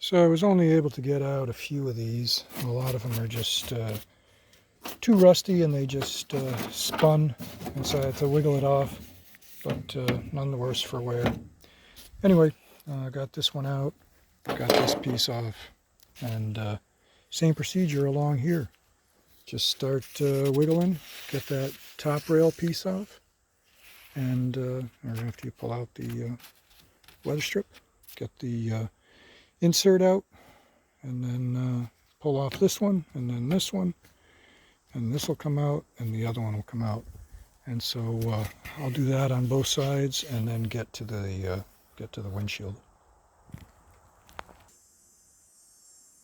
So I was only able to get out a few of these. A lot of them are just too rusty and they just spun, and so I had to wiggle it off, but none the worse for wear. Anyway, I got this one out, got this piece off, and same procedure along here. Just start wiggling, get that top rail piece off, and or after you pull out the weather strip, get the insert out, and then pull off this one, and then this one, and this will come out, and the other one will come out. And so I'll do that on both sides, and then get to the windshield.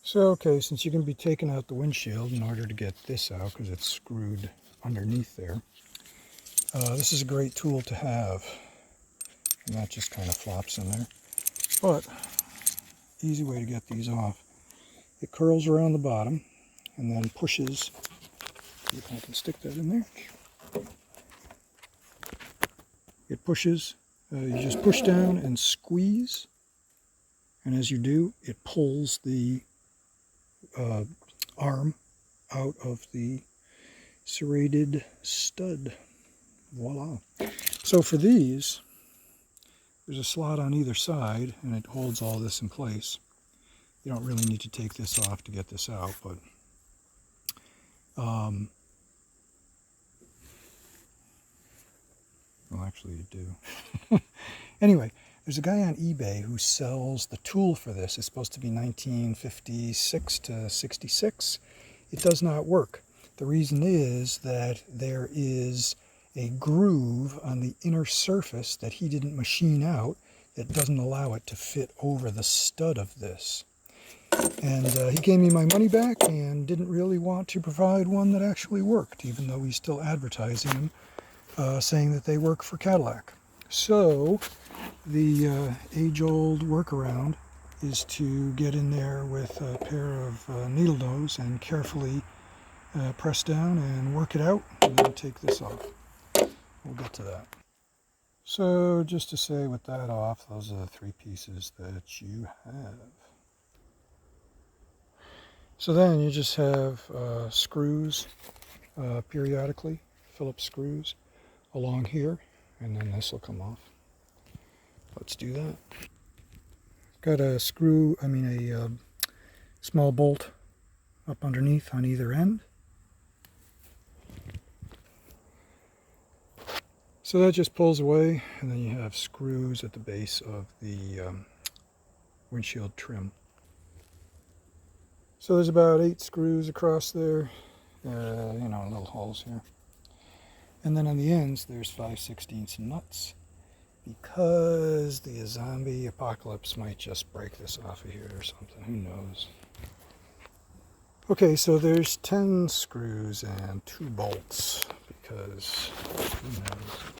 So okay, since you're going to be taking out the windshield in order to get this out, because it's screwed underneath there, this is a great tool to have, and that just kind of flops in there. But easy way to get these off. It curls around the bottom and then pushes. See if I can stick that in there. It pushes. You just push down and squeeze, and as you do, it pulls the arm out of the serrated stud. Voila. So for these, there's a slot on either side, and it holds all this in place. You don't really need to take this off to get this out, but well, actually you do. Anyway, there's a guy on eBay who sells the tool for this. It's supposed to be 1956 to 66. It does not work. The reason is that there is a groove on the inner surface that he didn't machine out that doesn't allow it to fit over the stud of this. And he gave me my money back and didn't really want to provide one that actually worked, even though he's still advertising them, saying that they work for Cadillac. So the age-old workaround is to get in there with a pair of needle nose and carefully press down and work it out, and then take this off. We'll get to that. So just to say, with that off, those are the three pieces that you have. So then you just have screws periodically, Phillips screws along here, and then this will come off. Let's do that. Got a screw, a small bolt up underneath on either end. So that just pulls away, and then you have screws at the base of the windshield trim. So there's about 8 screws across there, little holes here. And then on the ends, there's 5/16 nuts, because the zombie apocalypse might just break this off of here or something, who knows. Okay, so there's 10 screws and 2 bolts, because who knows.